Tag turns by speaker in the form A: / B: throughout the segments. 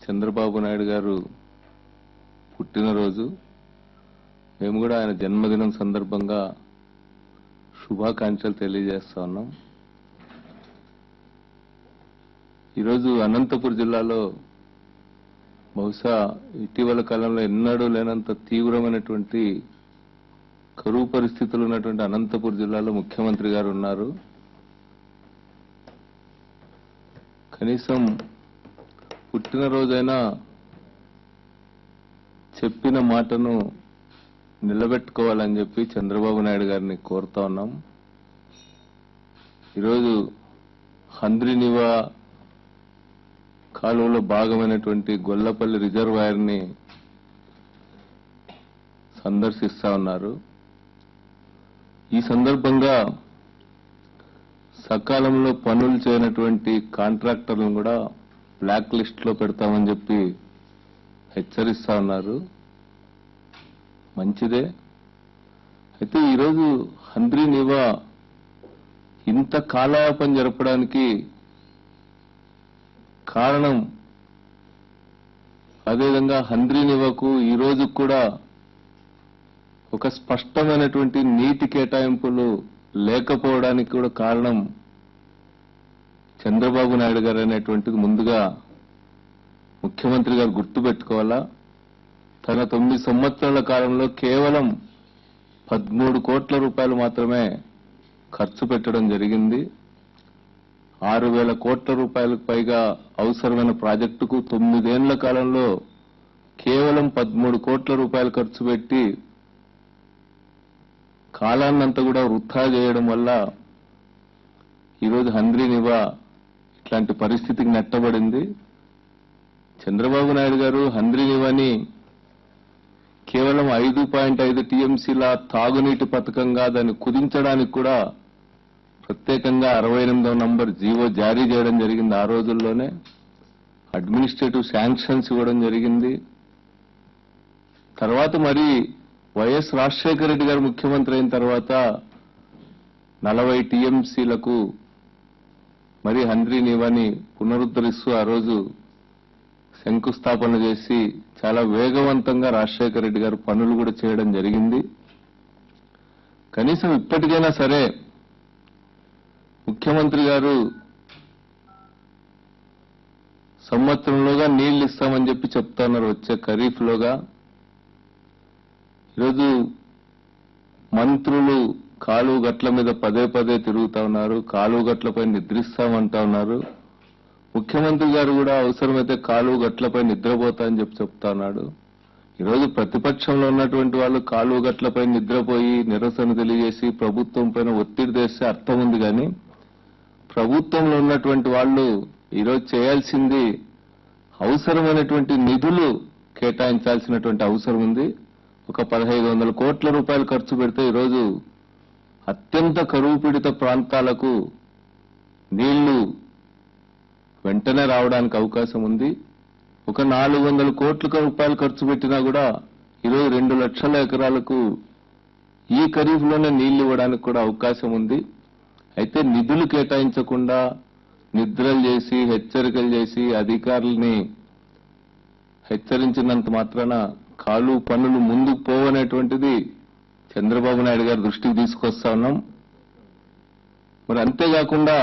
A: చంద్రబాబు నాయుడు గారు పుట్టినరోజు. మేము కూడా ఆయన జన్మదినం సందర్భంగా శుభాకాంక్షలు తెలియజేస్తా ఉన్నాం. ఈరోజు అనంతపురం జిల్లాలో బహుశా ఇటీవల కాలంలో ఎన్నడూ లేనంత తీవ్రమైనటువంటి కరువు పరిస్థితులు ఉన్నటువంటి అనంతపురం జిల్లాలో ముఖ్యమంత్రి గారు ఉన్నారు. కనీసం పుట్టినరోజైనా చెప్పిన మాటను నిలబెట్టుకోవాలని చెప్పి చంద్రబాబు నాయుడు గారిని కోరుతా ఉన్నాం. ఈరోజు హంద్రీనివా కాలువలో భాగమైనటువంటి గొల్లపల్లి రిజర్వాయర్ని సందర్శిస్తా ఉన్నారు. ఈ సందర్భంగా సకాలంలో పనులు చేయనటువంటి కాంట్రాక్టర్లను కూడా బ్లాక్ లిస్ట్ లో పెడతామని చెప్పి హెచ్చరిస్తా ఉన్నారు. మంచిదే. అయితే ఈరోజు హంద్రీనివా ఇంత కాలయాపన జరపడానికి కారణం, అదేవిధంగా హంద్రీనివాకు ఈ రోజు కూడా ఒక స్పష్టమైనటువంటి నీటి కేటాయింపులు లేకపోవడానికి కూడా కారణం చంద్రబాబు నాయుడు గారు అనేటువంటిది ముందుగా ముఖ్యమంత్రి గారు గుర్తుపెట్టుకోవాలా. తన 9 సంవత్సరాల కాలంలో కేవలం 13 కోట్ల రూపాయలు మాత్రమే ఖర్చు పెట్టడం జరిగింది. 6,000 కోట్ల రూపాయలకు పైగా అవసరమైన ప్రాజెక్టుకు 9 ఏళ్ల కాలంలో కేవలం 13 కోట్ల రూపాయలు ఖర్చు పెట్టి కాలాన్నంతా కూడా వృథా చేయడం వల్ల ఈరోజు హంద్రీనివా ఇట్లాంటి పరిస్థితికి నెట్టబడింది. చంద్రబాబు నాయుడు గారు హంద్రీనివాని కేవలం 5.5 టీఎంసీల తాగునీటి పథకంగా దాన్ని కుదించడానికి కూడా ప్రత్యేకంగా 68వ నంబర్ జీవో జారీ చేయడం జరిగింది. ఆ రోజుల్లోనే అడ్మినిస్ట్రేటివ్ శాంక్షన్స్ ఇవ్వడం జరిగింది. తర్వాత మరి వైఎస్ రాజశేఖర రెడ్డి గారు ముఖ్యమంత్రి అయిన తర్వాత 40 టీఎంసీలకు మరి హంద్రీనివాని పునరుద్ధరిస్తూ ఆ రోజు శంకుస్థాపన చేసి చాలా వేగవంతంగా రాజశేఖర రెడ్డి గారు పనులు కూడా చేయడం జరిగింది. కనీసం ఇప్పటికైనా సరే ముఖ్యమంత్రి గారు సంవత్సరంలోగా నీళ్లు ఇస్తామని చెప్పి చెప్తున్నారు. వచ్చే ఖరీఫ్లోగా ఈరోజు మంత్రులు కాలువ గట్ల మీద పదే తిరుగుతా ఉన్నారు. కాలువ గట్లపై నిద్రిస్తామంటా ఉన్నారు. ముఖ్యమంత్రి గారు కూడా అవసరమైతే కాలువ గట్లపై నిద్రపోతా అని చెప్పి చెప్తా ఉన్నాడు. ఈరోజు ప్రతిపక్షంలో ఉన్నటువంటి వాళ్ళు కాలువ గట్లపై నిద్రపోయి నిరసన తెలియజేసి ప్రభుత్వం పైన ఒత్తిడి తెస్తే అర్థం ఉంది. కానీ ప్రభుత్వంలో ఉన్నటువంటి వాళ్ళు ఈరోజు చేయాల్సింది అవసరమైనటువంటి నిధులు కేటాయించాల్సినటువంటి అవసరం ఉంది. ఒక 1,500 కోట్ల రూపాయలు ఖర్చు పెడితే ఈరోజు అత్యంత కరువు పీడిత ప్రాంతాలకు నీళ్లు వెంటనే రావడానికి అవకాశం ఉంది. ఒక 400 కోట్ల రూపాయలు ఖర్చు పెట్టినా కూడా ఈరోజు 2 లక్షల ఎకరాలకు ఈ ఖరీఫ్లోనే నీళ్లు ఇవ్వడానికి కూడా అవకాశం ఉంది. అయితే నిధులు కేటాయించకుండా నిద్రలు చేసి హెచ్చరికలు చేసి అధికారుల్ని హెచ్చరించినంత మాత్రాన కాలువ పనులు ముందుకు పోవనేటువంటిది చంద్రబాబు నాయుడు గారి దృష్టికి తీసుకొస్తా ఉన్నాం. మరి అంతేకాకుండా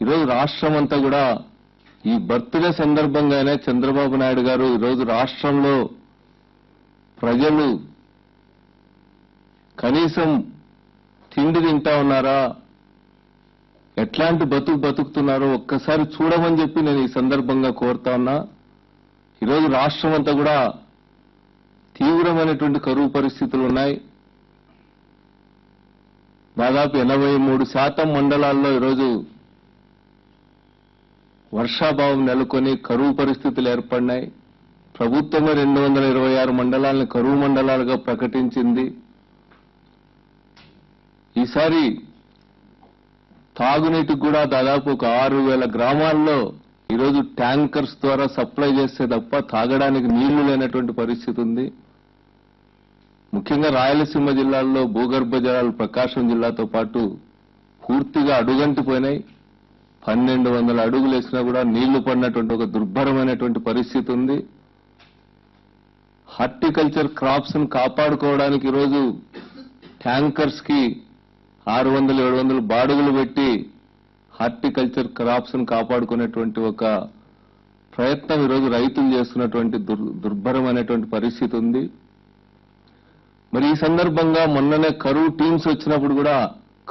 A: ఈరోజు రాష్ట్రం అంతా కూడా ఈ బర్త్డే సందర్భంగానే చంద్రబాబు నాయుడు గారు ఈరోజు రాష్ట్రంలో ప్రజలు కనీసం తిండి తింటా ఉన్నారా, ఎట్లాంటి బతుకుతున్నారో ఒక్కసారి చూడమని చెప్పి నేను ఈ సందర్భంగా కోరుతా ఉన్నా. ఈరోజు రాష్ట్రం అంతా కూడా తీవ్రమైనటువంటి కరువు పరిస్థితులు ఉన్నాయి. దాదాపు 83% మండలాల్లో ఈరోజు వర్షాభావం నెలకొని కరువు పరిస్థితులు ఏర్పడినాయి. ప్రభుత్వమే 226 మండలాలను కరువు మండలాలుగా ప్రకటించింది. ఈసారి తాగునీటికి కూడా దాదాపు ఒక 6,000 గ్రామాల్లో ఈరోజు ట్యాంకర్స్ ద్వారా సప్లై చేస్తే తప్ప తాగడానికి నీళ్లు లేనటువంటి పరిస్థితి ఉంది. ముఖ్యంగా రాయలసీమ జిల్లాల్లో భూగర్భ జలాలు ప్రకాశం జిల్లాతో పాటు పూర్తిగా అడుగంటిపోయినాయి. 1200 అడుగులు వేసినా కూడా నీళ్లు పడినటువంటి ఒక దుర్భరమైనటువంటి పరిస్థితి ఉంది. హార్టికల్చర్ క్రాప్స్ ను కాపాడుకోవడానికి ఈరోజు ట్యాంకర్స్ కి 600-700 బాడుగులు పెట్టి హార్టికల్చర్ క్రాప్స్ ను కాపాడుకునేటువంటి ఒక ప్రయత్నం ఈరోజు రైతులు చేస్తున్నటువంటి దుర్భరమైనటువంటి పరిస్థితి ఉంది. మరి ఈ సందర్భంగా మొన్ననే కరువు టీమ్స్ వచ్చినప్పుడు కూడా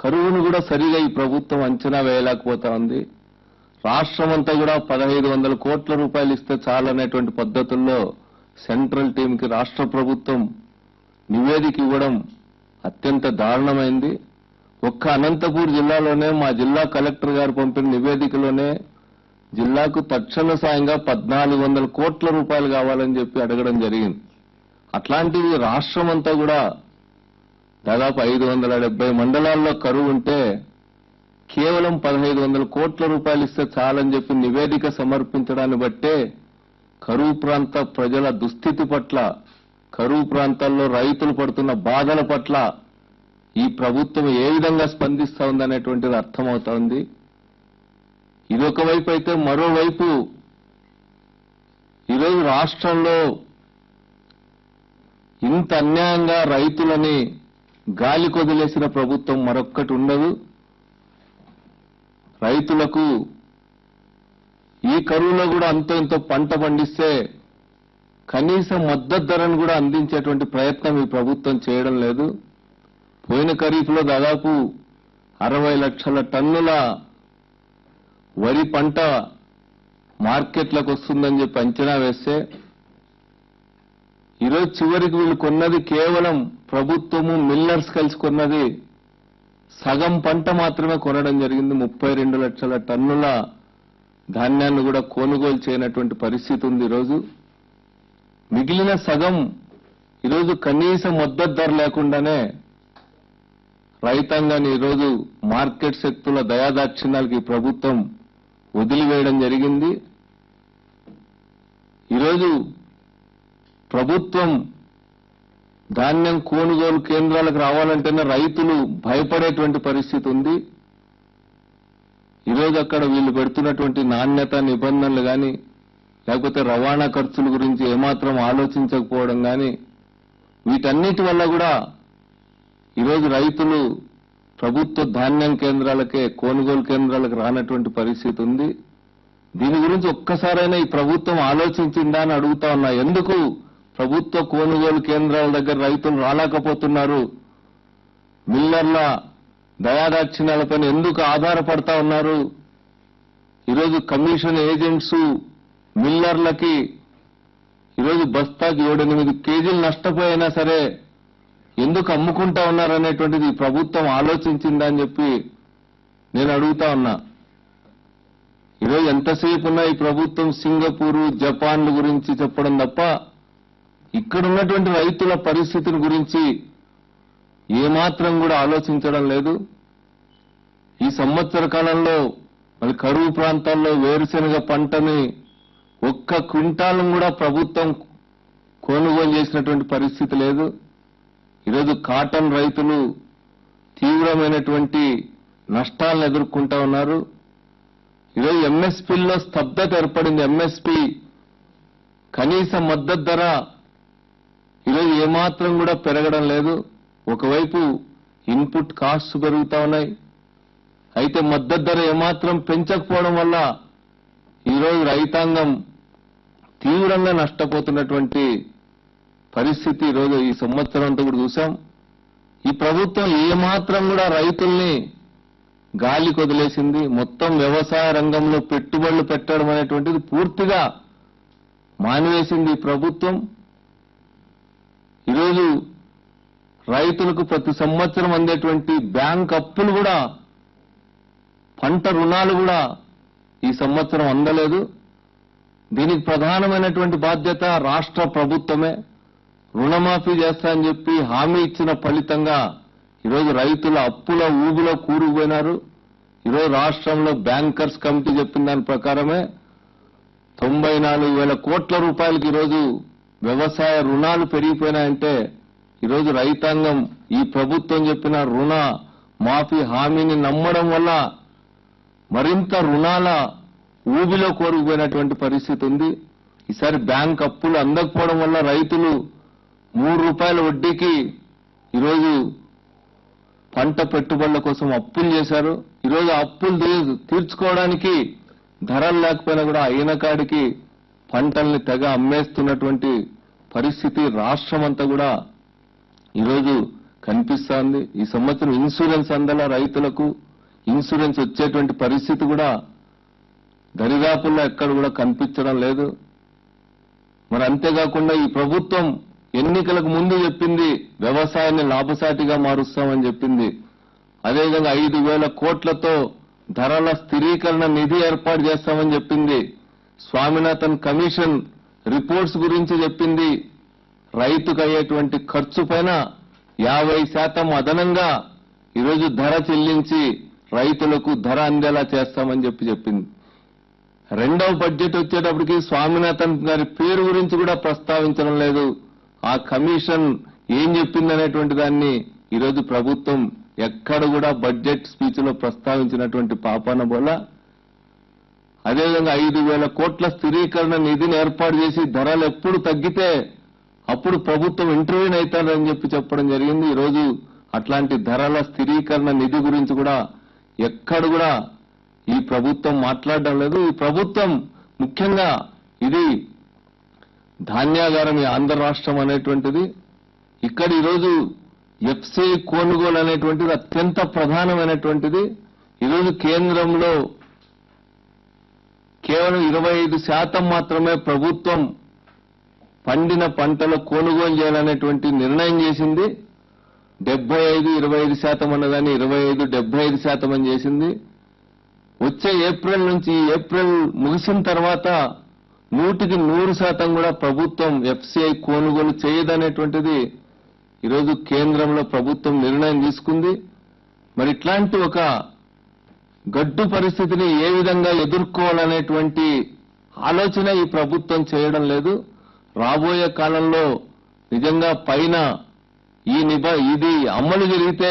A: కరువును కూడా సరిగా ఈ ప్రభుత్వం అంచనా వేయలేకపోతా ఉంది. రాష్ట్రం అంతా కూడా 1500 కోట్ల రూపాయలు ఇస్తే చాలనేటువంటి పద్ధతుల్లో సెంట్రల్ టీంకి రాష్ట్ర ప్రభుత్వం నివేదిక ఇవ్వడం అత్యంత దారుణమైంది. ఒక్క అనంతపూర్ జిల్లాలోనే మా జిల్లా కలెక్టర్ గారు పంపిన నివేదికలోనే జిల్లాకు తక్షణ సాయంగా 1400 కోట్ల రూపాయలు కావాలని చెప్పి అడగడం జరిగింది. అట్లాంటివి రాష్ట్రం అంతా కూడా దాదాపు 570 మండలాల్లో కరువు ఉంటే కేవలం 1500 కోట్ల రూపాయలు ఇస్తే చాలని చెప్పి నివేదిక సమర్పించడాన్ని బట్టే కరువు ప్రాంత ప్రజల దుస్థితి పట్ల, కరువు ప్రాంతాల్లో రైతులు పడుతున్న బాధల పట్ల ఈ ప్రభుత్వం ఏ విధంగా స్పందిస్తా ఉందనేటువంటిది అర్థమవుతా ఉంది. ఇదొక వైపు అయితే, మరోవైపు ఈరోజు రాష్ట్రంలో ఇంత అన్యాయంగా రైతులని గాలి కొదిలేసిన ప్రభుత్వం మరొక్కటి ఉండదు. రైతులకు ఈ కరువులో కూడా అంతో ఇంతో పంట పండిస్తే కనీస మద్దతు ధరను కూడా అందించేటువంటి ప్రయత్నం ఈ ప్రభుత్వం చేయడం లేదు. పోయిన ఖరీఫ్లో దాదాపు 60 లక్షల టన్నుల వరి పంట మార్కెట్లకు వస్తుందని చెప్పి అంచనా వేస్తే ఈరోజు చివరికి వీళ్ళు కొన్నది కేవలం ప్రభుత్వము మిల్లర్స్ కలిసి కొన్నది సగం పంట మాత్రమే కొనడం జరిగింది. 32 లక్షల టన్నుల ధాన్యాన్ని కూడా కొనుగోలు చేయనటువంటి పరిస్థితి ఉంది. ఈరోజు మిగిలిన సగం ఈరోజు కనీస మద్దతు ధర లేకుండానే రైతాంగాన్ని ఈరోజు మార్కెట్ శక్తుల దయాదాక్షిణ్యాలకి ఈ ప్రభుత్వం వదిలివేయడం జరిగింది. ఈరోజు ప్రభుత్వం ధాన్యం కొనుగోలు కేంద్రాలకు రావాలంటేనే రైతులు భయపడేటువంటి పరిస్థితి ఉంది. ఈరోజు అక్కడ వీళ్ళు పెడుతున్నటువంటి నాణ్యత నిబంధనలు కానీ, లేకపోతే రవాణా ఖర్చుల గురించి ఏమాత్రం ఆలోచించకపోవడం కానీ, వీటన్నిటి వల్ల కూడా ఈరోజు రైతులు ప్రభుత్వ ధాన్యం కేంద్రాలకే, కొనుగోలు కేంద్రాలకు రానటువంటి పరిస్థితి ఉంది. దీని గురించి ఒక్కసారైనా ఈ ప్రభుత్వం ఆలోచించిందా అని అడుగుతా ఉన్నా. ఎందుకు ప్రభుత్వ కొనుగోలు కేంద్రాల దగ్గర రైతులు రాలేకపోతున్నారు? మిల్లర్ల దయాదాక్షిణ్యాలపైన ఎందుకు ఆధారపడతా ఉన్నారు? ఈరోజు కమిషన్ ఏజెంట్స్ మిల్లర్లకి ఈరోజు బస్తాకి 7-8 కేజీలు నష్టపోయినా సరే ఎందుకు అమ్ముకుంటా ఉన్నారనేటువంటిది ఈ ప్రభుత్వం ఆలోచించిందా అని చెప్పి నేను అడుగుతా ఉన్నా. ఈరోజు ఎంతసేపు ఉన్నా ఈ ప్రభుత్వం సింగపూరు, జపాన్ల గురించి చెప్పడం తప్ప ఇక్కడున్నటువంటి రైతుల పరిస్థితిని గురించి ఏమాత్రం కూడా ఆలోచించడం లేదు. ఈ సంవత్సర కాలంలో మరి కరువు ప్రాంతాల్లో వేరుశెనగ పంటని ఒక్క క్వింటాలను కూడా ప్రభుత్వం కొనుగోలు చేసినటువంటి పరిస్థితి లేదు. ఈరోజు కాటన్ రైతులు తీవ్రమైనటువంటి నష్టాలను ఎదుర్కొంటా ఉన్నారు. ఈరోజు ఎంఎస్పీల్లో స్తబ్దత ఏర్పడింది. ఎంఎస్పీ కనీస మద్దతు ధర ఈరోజు ఏమాత్రం కూడా పెరగడం లేదు. ఒకవైపు ఇన్పుట్ కాస్ట్ పెరుగుతా ఉన్నాయి, అయితే మద్దతు ధర ఏమాత్రం పెంచకపోవడం వల్ల ఈరోజు రైతాంగం తీవ్రంగా నష్టపోతున్నటువంటి పరిస్థితి ఈరోజు ఈ సంవత్సరం అంతా కూడా చూశాం. ఈ ప్రభుత్వం ఏమాత్రం కూడా రైతుల్ని గాలి కొదిలేసింది. మొత్తం వ్యవసాయ రంగంలో పెట్టుబడులు పెట్టడం అనేటువంటిది పూర్తిగా మానివేసింది ఈ ప్రభుత్వం. ఈరోజు రైతులకు ప్రతి సంవత్సరం అందేటువంటి బ్యాంక్ అప్పులు కూడా, పంట రుణాలు కూడా ఈ సంవత్సరం అందలేదు. దీనికి ప్రధానమైనటువంటి బాధ్యత రాష్ట్ర ప్రభుత్వమే. రుణమాఫీ చేస్తా అని చెప్పి హామీ ఇచ్చిన ఫలితంగా ఈరోజు రైతుల అప్పుల ఊబిలో కూరుకుపోయినారు. ఈరోజు రాష్ట్రంలో బ్యాంకర్స్ కమిటీ చెప్పిన దాని ప్రకారమే 94,000 కోట్ల రూపాయలకి ఈరోజు వ్యవసాయ రుణాలు పెరిగిపోయినాయంటే ఈరోజు రైతాంగం ఈ ప్రభుత్వం చెప్పిన రుణ మాఫీ హామీని నమ్మడం వల్ల మరింత రుణాల ఊబిలో కోరుకుపోయినటువంటి పరిస్థితి ఉంది. ఈసారి బ్యాంక్ అప్పులు అందకపోవడం వల్ల రైతులు ₹3 వడ్డీకి ఈరోజు పంట పెట్టుబడుల కోసం అప్పులు చేశారు. ఈరోజు అప్పులు తీర్చుకోవడానికి ధరలు లేకపోయినా కూడా అయిన కాడికి పంటల్ని తెగ అమ్మేస్తున్నటువంటి పరిస్థితి రాష్ట్రమంతా కూడా ఈరోజు కనిపిస్తోంది. ఈ సంవత్సరం ఇన్సూరెన్స్ అందల రైతులకు ఇన్సూరెన్స్ వచ్చేటువంటి పరిస్థితి కూడా దరిదాపుల్లో ఎక్కడ కూడా కనిపించడం లేదు. మరి అంతేకాకుండా ఈ ప్రభుత్వం ఎన్నికలకు ముందు చెప్పింది వ్యవసాయాన్ని లాభసాటిగా మారుస్తామని చెప్పింది. అదేవిధంగా 5,000 కోట్లతో ధరల స్థిరీకరణ నిధి ఏర్పాటు చేస్తామని చెప్పింది. స్వామినాథన్ కమిషన్ రిపోర్ట్స్ గురించి చెప్పింది. రైతుకు అయ్యేటువంటి ఖర్చు పైన 50% అదనంగా ఈరోజు ధర చెల్లించి రైతులకు ధర అందేలా చేస్తామని చెప్పింది. రెండవ బడ్జెట్ వచ్చేటప్పటికి స్వామినాథన్ గారి పేరు గురించి కూడా ప్రస్తావించడం లేదు. ఆ కమిషన్ ఏం చెప్పిందనేటువంటి దాన్ని ఈరోజు ప్రభుత్వం ఎక్కడ కూడా బడ్జెట్ స్పీచ్ లో ప్రస్తావించినటువంటి పాపాన బోల. అదేవిధంగా 5,000 కోట్ల స్థిరీకరణ నిధిని ఏర్పాటు చేసి ధరలు ఎప్పుడు తగ్గితే అప్పుడు ప్రభుత్వం ఇంటర్వ్యూన్ అవుతారని చెప్పడం జరిగింది. ఈరోజు అట్లాంటి ధరల స్థిరీకరణ నిధి గురించి కూడా ఎక్కడ కూడా ఈ ప్రభుత్వం మాట్లాడడం లేదు. ఈ ప్రభుత్వం ముఖ్యంగా ఇది ధాన్యాగారం, ఈ ఆంధ్ర రాష్ట్రం అనేటువంటిది, ఇక్కడ ఈరోజు ఎఫ్సీఐ కొనుగోలు అనేటువంటిది అత్యంత ప్రధానమైనటువంటిది. ఈరోజు కేంద్రంలో కేవలం 25% మాత్రమే ప్రభుత్వం పండిన పంటలు కొనుగోలు చేయాలనేటువంటి నిర్ణయం చేసింది. 75-25% అన్నదాన్ని 25-75% అని చేసింది. వచ్చే ఏప్రిల్ నుంచి ఏప్రిల్ ముగిసిన తర్వాత 100% కూడా ప్రభుత్వం ఎఫ్సీఐ కొనుగోలు చేయదనేటువంటిది ఈరోజు కేంద్రంలో ప్రభుత్వం నిర్ణయం తీసుకుంది. మరి ఇట్లాంటి ఒక గడ్డు పరిస్థితిని ఏ విధంగా ఎదుర్కోవాలనేటువంటి ఆలోచన ఈ ప్రభుత్వం చేయడం లేదు. రాబోయే కాలంలో నిజంగా పైన ఇది అమలు జరిగితే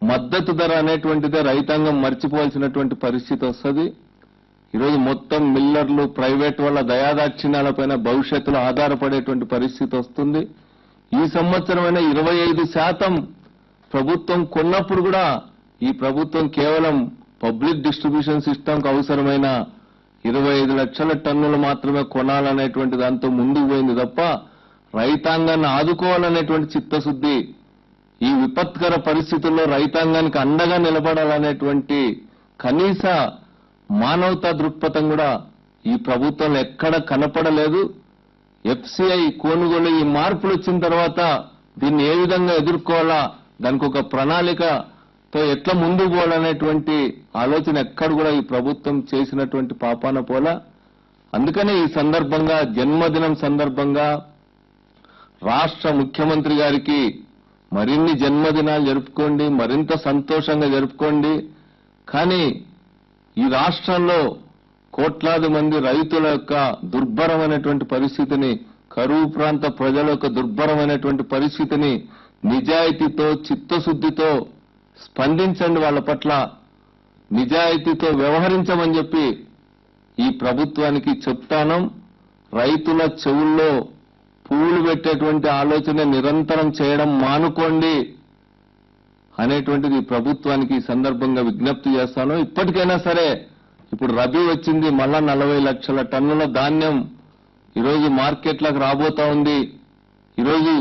A: మద్దతు ధర అనేటువంటిదే రైతాంగం మర్చిపోవాల్సినటువంటి పరిస్థితి వస్తుంది. ఈరోజు మొత్తం మిల్లర్లు, ప్రైవేట్ వాళ్ళ దయాదాక్షిణ్యాలపైన భవిష్యత్తులో ఆధారపడేటువంటి పరిస్థితి వస్తుంది. ఈ సంవత్సరమైనా 25% ప్రభుత్వం కొన్నప్పుడు కూడా ఈ ప్రభుత్వం కేవలం పబ్లిక్ డిస్ట్రిబ్యూషన్ సిస్టమ్కి అవసరమైన 25 లక్షల టన్నులు మాత్రమే కొనాలనేటువంటి దాంతో ముందుకు పోయింది తప్ప రైతాంగాన్ని ఆదుకోవాలనేటువంటి చిత్తశుద్ధి, ఈ విపత్కర పరిస్థితుల్లో రైతాంగానికి అండగా నిలబడాలనేటువంటి కనీస మానవతా దృక్పథం కూడా ఈ ప్రభుత్వంలో ఎక్కడ కనపడలేదు. ఎఫ్సీఐ కొనుగోలు ఈ మార్పులు వచ్చిన తర్వాత దీన్ని ఏ విధంగా ఎదుర్కోవాలా, దానికి ఒక ప్రణాళికతో ఎట్లా ముందుకు పోవాలనేటువంటి ఆలోచన ఎక్కడ కూడా ఈ ప్రభుత్వం చేసినటువంటి పాపాన పోలా. అందుకనే ఈ సందర్భంగా జన్మదినం సందర్భంగా రాష్ట్ర ముఖ్యమంత్రి గారికి మరిన్ని జన్మదినాలు జరుపుకోండి, మరింత సంతోషంగా జరుపుకోండి. కానీ ఈ రాష్ట్రంలో కోట్లాది మంది రైతుల యొక్క దుర్భరమైనటువంటి పరిస్థితిని, కరువు ప్రాంత ప్రజల యొక్క దుర్భరమైనటువంటి పరిస్థితిని నిజాయితీతో, చిత్తశుద్ధితో స్పందించండి, వాళ్ళ పట్ల నిజాయితీతో వ్యవహరించమని చెప్పి ఈ ప్రభుత్వానికి చెప్తాను. రైతుల చెవుల్లో పువ్వులు పెట్టేటువంటి ఆలోచన నిరంతరం చేయడం మానుకోండి అనేటువంటిది ఈ ప్రభుత్వానికి ఈ సందర్భంగా విజ్ఞప్తి చేస్తాను. ఇప్పటికైనా సరే, ఇప్పుడు రబీ వచ్చింది, మళ్ళా 40 లక్షల టన్నుల ధాన్యం ఈరోజు మార్కెట్లకు రాబోతా ఉంది. ఈరోజు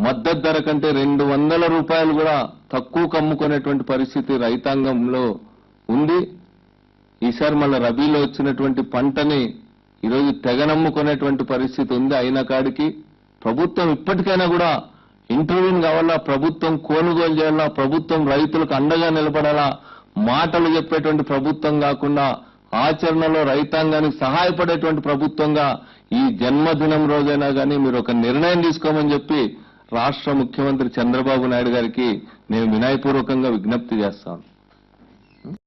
A: మద్దతు ధర కంటే ₹200 కూడా తక్కువకు అమ్ముకునేటువంటి పరిస్థితి రైతాంగంలో ఉంది. ఈసారి మళ్ళా రబీలో వచ్చినటువంటి పంటని ఈరోజు తెగనమ్ముకునేటువంటి పరిస్థితి ఉంది. అయిన కాడికి ప్రభుత్వం ఇప్పటికైనా కూడా ఇంటర్వ్యూన్ కావాలా, ప్రభుత్వం కొనుగోలు చేయాలా, ప్రభుత్వం రైతులకు అండగా నిలబడాలా. మాటలు చెప్పేటువంటి ప్రభుత్వం కాకుండా ఆచరణలో రైతాంగానికి సహాయపడేటువంటి ప్రభుత్వంగా ఈ జన్మదినం రోజైనా కానీ మీరు ఒక నిర్ణయం తీసుకోమని చెప్పి రాష్ట్ర ముఖ్యమంత్రి చంద్రబాబు నాయుడు గారికి నేను వినయపూర్వకంగా విజ్ఞప్తి చేస్తాను.